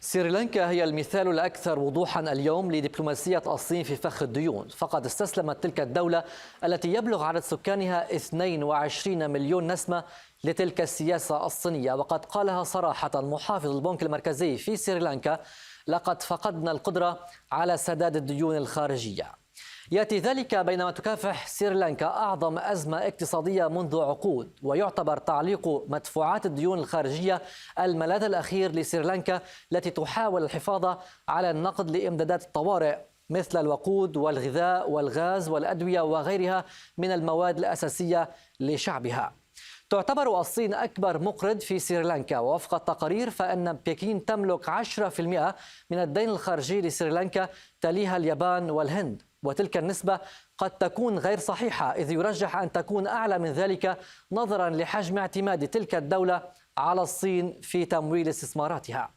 سريلانكا هي المثال الأكثر وضوحا اليوم لدبلوماسية الصين في فخ الديون، فقد استسلمت تلك الدولة التي يبلغ عدد سكانها 22 مليون نسمة لتلك السياسة الصينية. وقد قالها صراحة محافظ البنك المركزي في سريلانكا: لقد فقدنا القدرة على سداد الديون الخارجية. يأتي ذلك بينما تكافح سريلانكا أعظم أزمة اقتصادية منذ عقود، ويعتبر تعليق مدفوعات الديون الخارجية الملاذ الأخير لسريلانكا التي تحاول الحفاظ على النقد لإمدادات الطوارئ مثل الوقود والغذاء والغاز والأدوية وغيرها من المواد الأساسية لشعبها. تعتبر الصين أكبر مقرض في سريلانكا، ووفق التقارير فإن بكين تملك 10% من الدين الخارجي لسريلانكا، تليها اليابان والهند، وتلك النسبة قد تكون غير صحيحة، إذ يرجح أن تكون أعلى من ذلك نظرا لحجم اعتماد تلك الدولة على الصين في تمويل استثماراتها.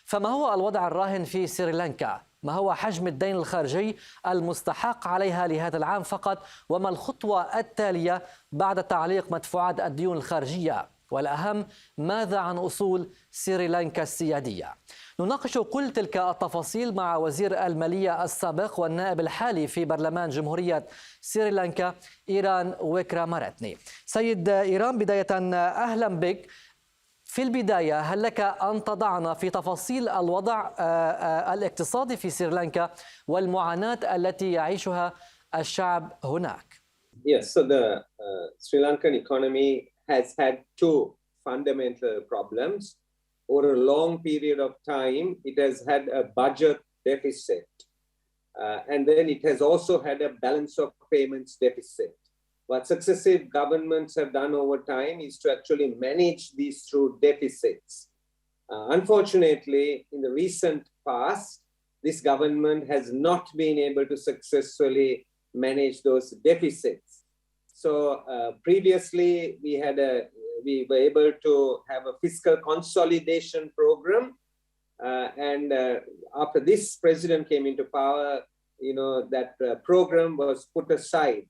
فما هو الوضع الراهن في سريلانكا؟ ما هو حجم الدين الخارجي المستحق عليها لهذا العام فقط؟ وما الخطوة التالية بعد تعليق مدفوعات الديون الخارجية؟ والأهم، ماذا عن أصول سريلانكا السيادية؟ نناقش كل تلك التفاصيل مع وزير المالية السابق والنائب الحالي في برلمان جمهورية سريلانكا، إيران ويكراماراتني. سيد إيران، بداية أهلا بك. في البداية، هل لك أن تضعنا في تفاصيل الوضع الاقتصادي في سريلانكا والمعاناة التي يعيشها الشعب هناك؟ Yes, so the Sri Lankan economy has had two fundamental problems. Over a long period of time, it has had a budget deficit, and then it has also had a balance of payments deficit. What successive governments have done over time is to actually manage these through deficits. Unfortunately, in the recent past, this government has not been able to successfully manage those deficits. So previously, we were able to have a fiscal consolidation program, and after this president came into power, that program was put aside.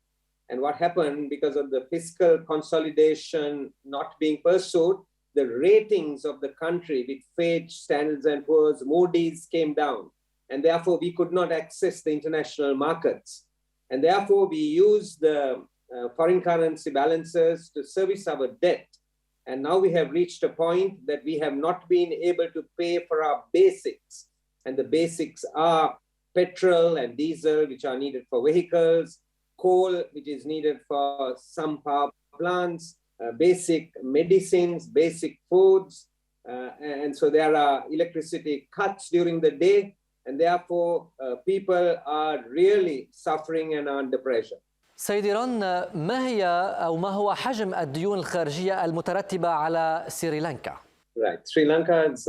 And what happened, because of the fiscal consolidation not being pursued, the ratings of the country with Fitch, Standard & Poor's, Moody's came down. And therefore, we could not access the international markets. And therefore, we used the foreign currency balances to service our debt. And now we have reached a point that we have not been able to pay for our basics. And the basics are petrol and diesel, which are needed for vehicles, coal, which is needed for some power plants, basic medicines, basic foods. And so there are electricity cuts during the day, and therefore people are really suffering and under pressure. سيد إيران، ما هو حجم الديون الخارجية المترتبة على سريلانكا؟ Right. Sri Lanka's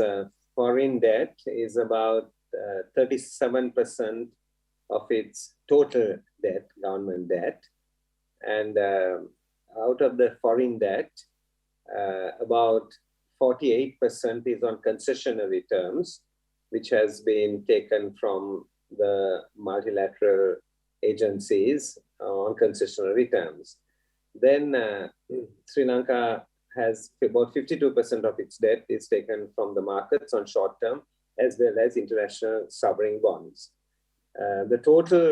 foreign debt is about 37% of its total debt, government debt. And out of the foreign debt, about 48% is on concessionary terms, which has been taken from the multilateral agencies on concessionary terms. Then Sri Lanka has about 52% of its debt is taken from the markets on short term, as well as international sovereign bonds. The total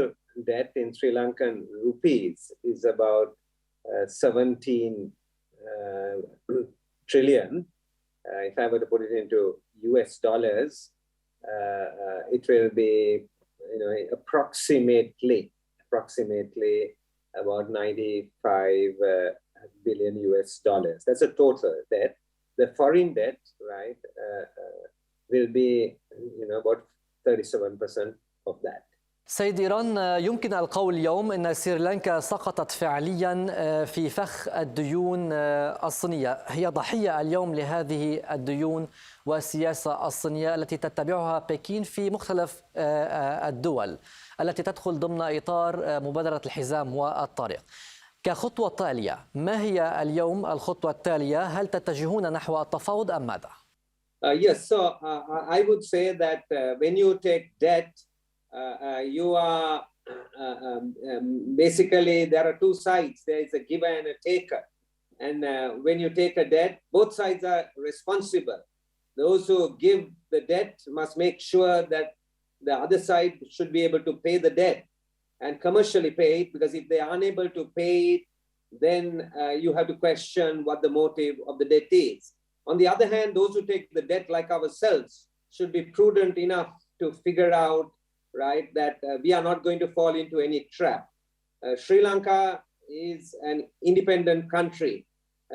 debt in Sri Lankan rupees is about 17 trillion. If I were to put it into US dollars, it will be approximately about 95 billion US dollars. That's a total debt. The foreign debt, right, will be about 37% of that. سيد إيران، يمكن القول اليوم أن سريلانكا سقطت فعليا في فخ الديون الصينية. هي ضحية اليوم لهذه الديون والسياسة الصينية التي تتبعها بكين في مختلف الدول التي تدخل ضمن إطار مبادرة الحزام والطريق. كخطوة تالية، ما هي اليوم الخطوة التالية؟ هل تتجهون نحو التفاوض أم ماذا؟ Yes, so I would say that when you take debt, you are basically, there are two sides. There is a giver and a taker. And when you take a debt, both sides are responsible. those who give the debt must make sure that the other side should be able to pay the debt and commercially pay it, because if they are unable to pay it, then you have to question what the motive of the debt is. On the other hand, those who take the debt like ourselves should be prudent enough to figure out, right, that we are not going to fall into any trap. Sri Lanka is an independent country.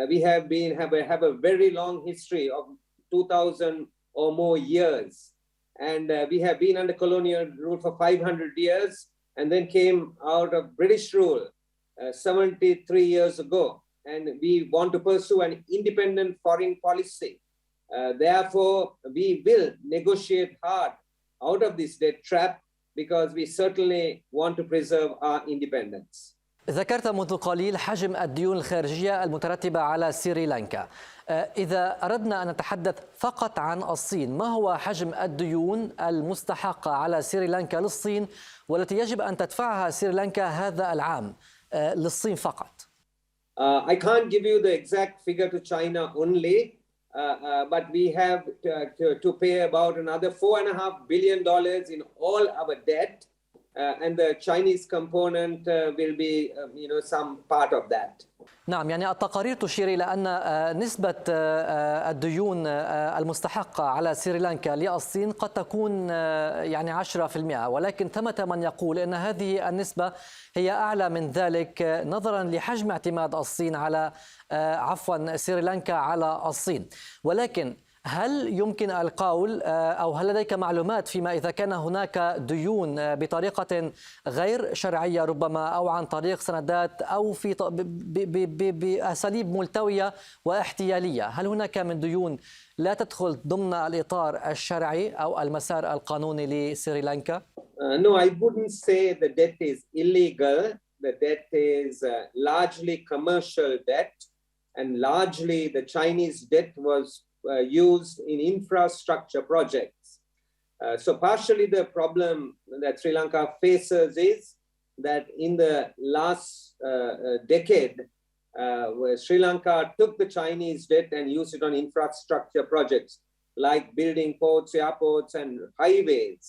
We have a very long history of 2,000 or more years. And we have been under colonial rule for 500 years and then came out of British rule 73 years ago. And we want to pursue an independent foreign policy. Therefore, we will negotiate hard out of this debt trap because we certainly want to preserve our independence. ذكرت منذ قليل حجم الديون الخارجية المترتبة على سريلانكا. إذا أردنا أن نتحدث فقط عن الصين، ما هو حجم الديون المستحقة على سريلانكا للصين والتي يجب أن تدفعها سريلانكا هذا العام للصين فقط؟ I can't give you the exact figure to China only, but we have to pay about another $4.5 billion in all our debt. And the Chinese component will be, some part of that. نعم، يعني التقارير تشير إلى أن نسبة الديون المستحقة على سريلانكا للصين قد تكون يعني 10%، ولكن ثمة من يقول أن هذه النسبة هي أعلى من ذلك نظرا لحجم اعتماد الصين على سريلانكا على الصين. ولكن هل يمكن القول أو هل لديك معلومات فيما إذا كان هناك ديون بطريقة غير شرعية ربما أو عن طريق سندات أو بأساليب ملتوية واحتيالية، هل هناك من ديون لا تدخل ضمن الإطار الشرعي أو المسار القانوني لسريلانكا؟ No, I wouldn't say the debt is illegal. The debt is largely commercial debt, and largely the Chinese debt was used in infrastructure projects. So partially the problem that Sri Lanka faces is that in the last decade, where Sri Lanka took the Chinese debt and used it on infrastructure projects like building ports, airports, and highways.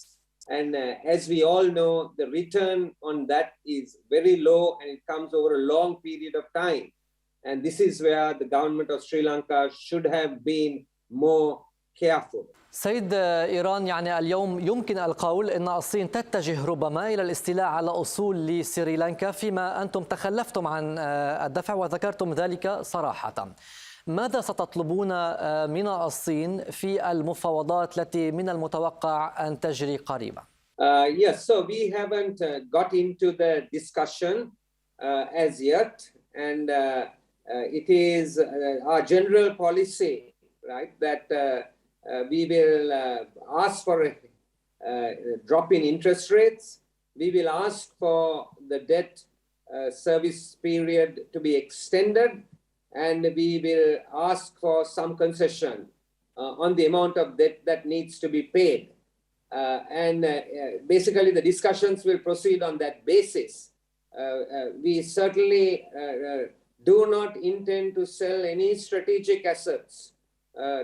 And as we all know, the return on that is very low and it comes over a long period of time. And this is where the government of Sri Lanka should have been more careful. سيد إيران، يعني اليوم يمكن القول أن الصين تتجه ربما إلى الاستيلاء على أصول لسريلانكا فيما أنتم تخلفتم عن الدفع وذكرتم ذلك صراحة. ماذا ستطلبون من الصين في المفاوضات التي من المتوقع أن تجري قريبا؟ Yes, so we haven't got into the discussion as yet, and it is our general policy, right, that we will ask for a drop in interest rates. We will ask for the debt service period to be extended, and we will ask for some concession on the amount of debt that needs to be paid. And basically the discussions will proceed on that basis. We certainly do not intend to sell any strategic assets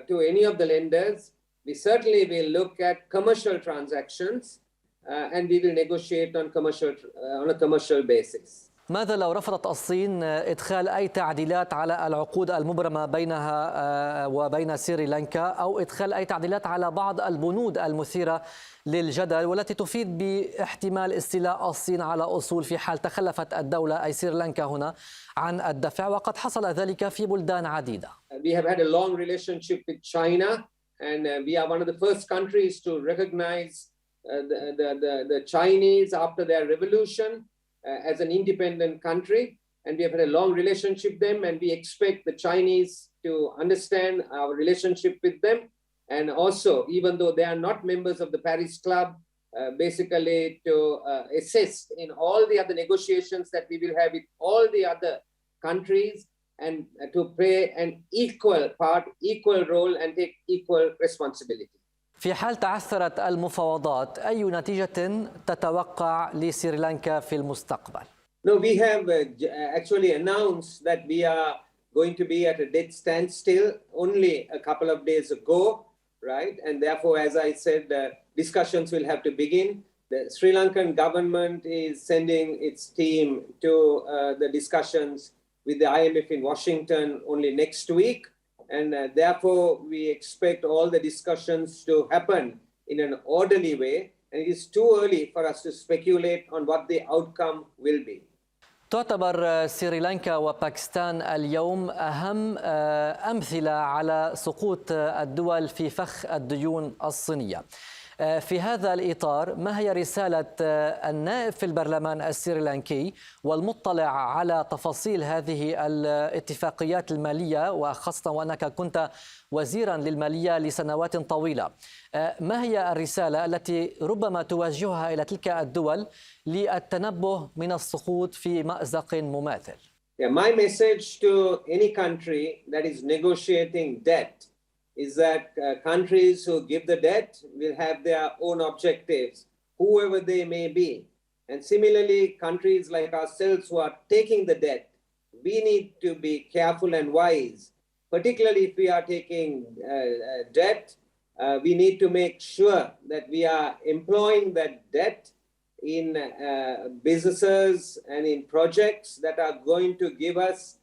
to any of the lenders. We certainly will look at commercial transactions and we will negotiate on a commercial basis. ماذا لو رفضت الصين إدخال أي تعديلات على العقود المبرمة بينها وبين سريلانكا أو إدخال أي تعديلات على بعض البنود المثيرة للجدل والتي تفيد باحتمال استيلاء الصين على أصول في حال تخلفت الدولة أي سريلانكا هنا عن الدفع، وقد حصل ذلك في بلدان عديدة. We have had a long relationship with China, and we are one of the first countries to recognize the Chinese after their revolution as an independent country, and we have had a long relationship with them, and we expect the Chinese to understand our relationship with them, and also, even though they are not members of the Paris Club, basically to assist in all the other negotiations that we will have with all the other countries, and to play an equal part, equal role, and take equal responsibility. في حال تعثرت المفاوضات، أي نتيجة تتوقع لسريلانكا في المستقبل؟ No, we have actually announced that we are going to be at a dead standstill only a couple of days ago. right? And therefore, as I said, discussions will have to begin. The Sri Lankan government is sending its team to the discussions with the IMF in Washington only next week. And therefore, we expect all the discussions to happen in an orderly way. And it is too early for us to speculate on what the outcome will be. تعتبر سريلانكا وباكستان اليوم أهم أمثلة على سقوط الدول في فخ الديون الصينية. في هذا الإطار، ما هي رسالة النائب في البرلمان السريلانكي والمطلع على تفاصيل هذه الاتفاقيات المالية، وخاصة وأنك كنت وزيرا للمالية لسنوات طويلة؟ ما هي الرسالة التي ربما توجهها إلى تلك الدول للتنبه من السقوط في مأزق مماثل؟ My message to any country that is negotiating debt is that countries who give the debt will have their own objectives, whoever they may be. And similarly, countries like ourselves who are taking the debt, we need to be careful and wise. Particularly if we are taking debt, we need to make sure that we are employing that debt in businesses and in projects that are going to give us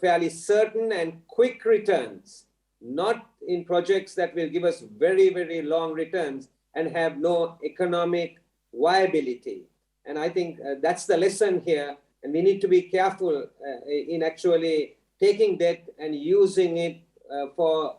fairly certain and quick returns, not in projects that will give us very, very long returns and have no economic viability. And I think that's the lesson here. And we need to be careful in actually taking debt and using it for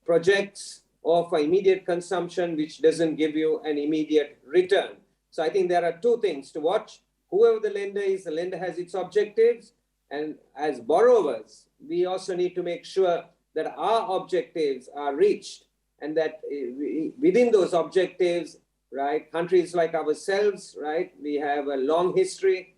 projects or for immediate consumption, which doesn't give you an immediate return. So I think there are two things to watch. Whoever the lender is, the lender has its objectives. And as borrowers, we also need to make sure that our objectives are reached and that within those objectives, right, countries like ourselves, right, we have a long history,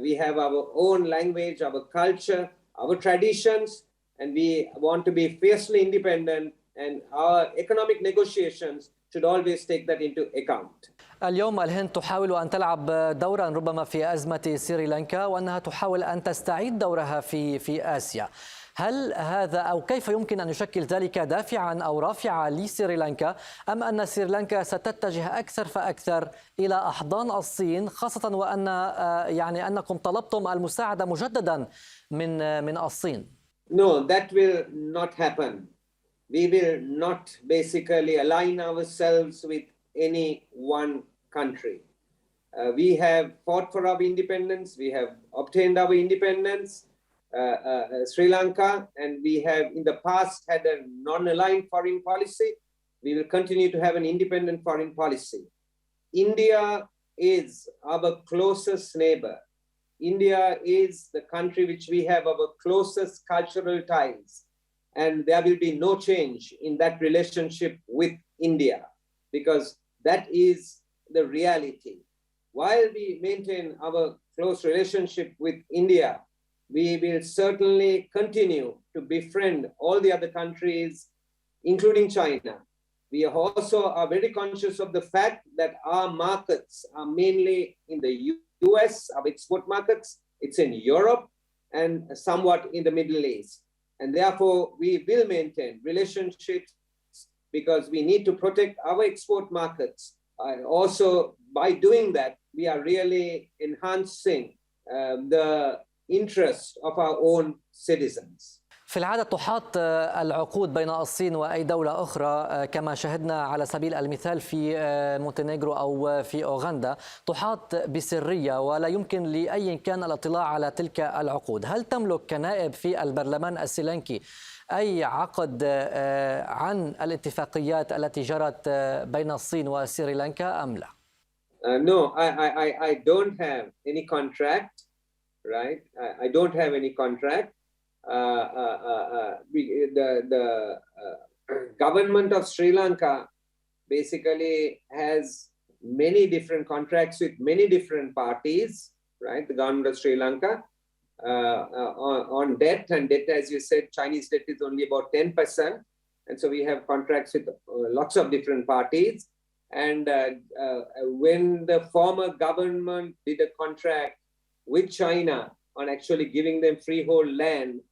we have our own language, our culture, our traditions, and we want to be fiercely independent, and our economic negotiations should always take that into account. اليوم الهند تحاول أن تلعب دورا ربما في أزمة سريلانكا، وأنها تحاول أن تستعيد دورها في آسيا. هل هذا أو كيف يمكن أن يشكل ذلك دافعا أو رافعا لسريلانكا، أم أن سريلانكا ستتجه أكثر فأكثر إلى أحضان الصين، خاصة وأن يعني أنكم طلبتم المساعدة مجددا من الصين؟ No, that will not happen. We will not basically align ourselves with any one country. We have fought for our independence. We have obtained our independence. Sri Lanka, and we have in the past had a non-aligned foreign policy. We will continue to have an independent foreign policy. India is our closest neighbor. India is the country which we have our closest cultural ties, and there will be no change in that relationship with India, because that is the reality. While we maintain our close relationship with India, we will certainly continue to befriend all the other countries, including China. We also are very conscious of the fact that our markets are mainly in the US, our export markets, it's in Europe, and somewhat in the Middle East. And therefore, we will maintain relationships because we need to protect our export markets. Also, by doing that, we are really enhancing the interests of our own citizens. في العادة تحاط العقود بين الصين وأي دولة أخرى، كما شهدنا على سبيل المثال في مونتينيغرو أو في أوغندا، تحاط بسرية ولا يمكن لأي كان الاطلاع على تلك العقود. هل تملك كنائب في البرلمان السريلانكي أي عقد عن الاتفاقيات التي جرت بين الصين وسريلانكا أم لا؟ No, I don't have any contract, right? I don't have any contract. The government of Sri Lanka basically has many different contracts with many different parties, right? The government of Sri Lanka on debt, and debt, as you said, Chinese debt is only about 10%. And so we have contracts with lots of different parties. And when the former government did a contract with China on actually giving them freehold land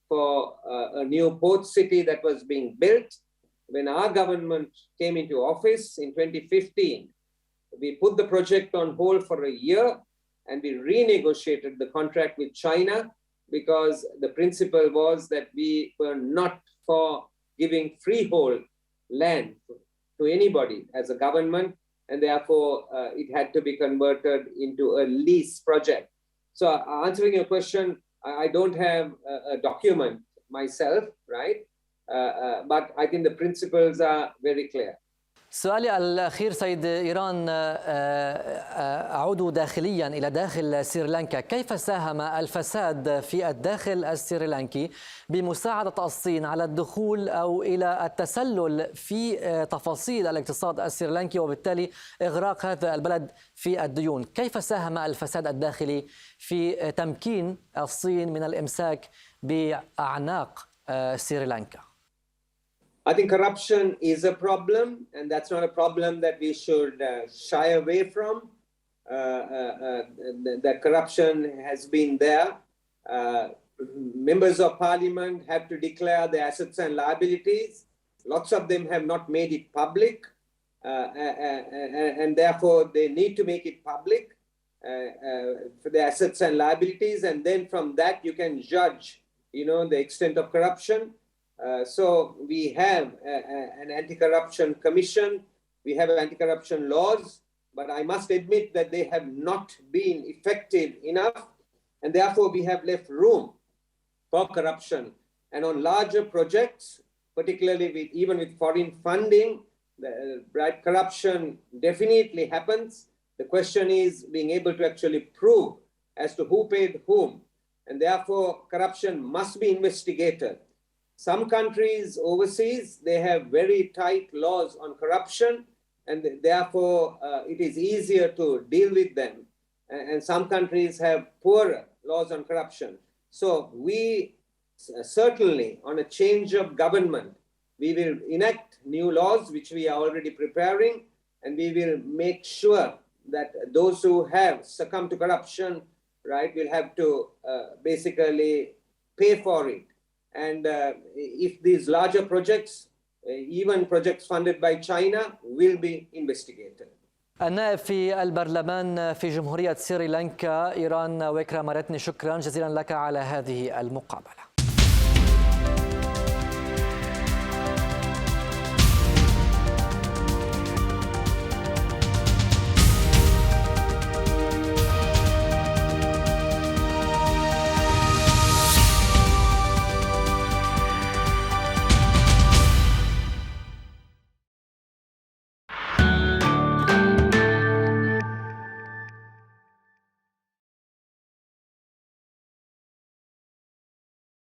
for a new port city that was being built, when our government came into office in 2015, we put the project on hold for a year and we renegotiated the contract with China because the principle was that we were not for giving freehold land to anybody as a government, and therefore it had to be converted into a lease project. So answering your question, I don't have a document myself, right? But I think the principles are very clear. سؤالي الأخير سيد إيران، أعود داخليا إلى داخل سريلانكا، كيف ساهم الفساد في الداخل السريلانكي بمساعدة الصين على الدخول أو إلى التسلل في تفاصيل الاقتصاد السريلانكي وبالتالي إغراق هذا البلد في الديون؟ كيف ساهم الفساد الداخلي في تمكين الصين من الإمساك بأعناق سريلانكا؟ I think corruption is a problem, and that's not a problem that we should shy away from. The corruption has been there. Members of parliament have to declare their assets and liabilities. Lots of them have not made it public, and therefore they need to make it public for their assets and liabilities, and then from that you can judge, the extent of corruption. So we have an anti-corruption commission, we have anti-corruption laws, but I must admit that they have not been effective enough, and therefore we have left room for corruption. And on larger projects, particularly even with foreign funding, right, corruption definitely happens. The question is being able to actually prove as to who paid whom, and therefore corruption must be investigated. Some countries overseas, they have very tight laws on corruption, and therefore it is easier to deal with them. And some countries have poorer laws on corruption. So we certainly, on a change of government, we will enact new laws, which we are already preparing, and we will make sure that those who have succumbed to corruption, right, will have to basically pay for it. And if these larger projects, even projects funded by China, will be investigated. النائب في البرلمان في جمهورية سريلانكا إيران ويكرامارتني، شكرا جزيلا لك على هذه المقابلة.